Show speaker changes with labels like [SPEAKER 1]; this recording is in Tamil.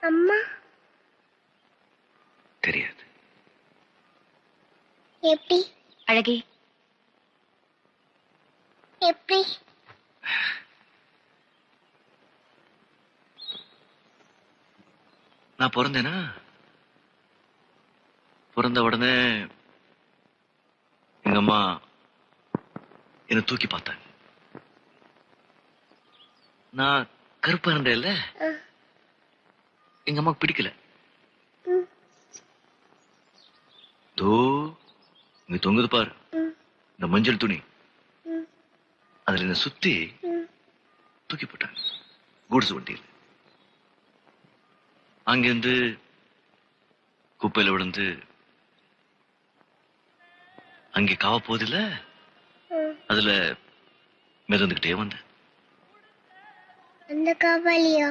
[SPEAKER 1] அம்மா
[SPEAKER 2] தெரியாது.
[SPEAKER 1] எப்படி?
[SPEAKER 3] அழகி,
[SPEAKER 1] எப்படி?
[SPEAKER 2] நான் பிறந்தேனா, பிறந்த உடனே எங்க அம்மா என்னை தூக்கி பார்த்தாங்க. நான் கருப்பா இருந்தேன்ல, எங்க அம்மாக்கு பிடிக்கல.
[SPEAKER 1] ம்,
[SPEAKER 2] தோ இங்க தொங்குது பாரு
[SPEAKER 1] ம்,
[SPEAKER 2] இந்த மஞ்சள் துணி,
[SPEAKER 1] ம்,
[SPEAKER 2] அதுல என்ன சுத்தி
[SPEAKER 1] ம்.
[SPEAKER 2] தூக்கி போட்டாங்க கூடுசு வண்டியில். அங்கிருந்து குப்பையில விழுந்து அங்கே காவ போதில்ல, அதுல மிதந்துகிட்டே வந்தேன்.
[SPEAKER 1] அந்த காவாலியா?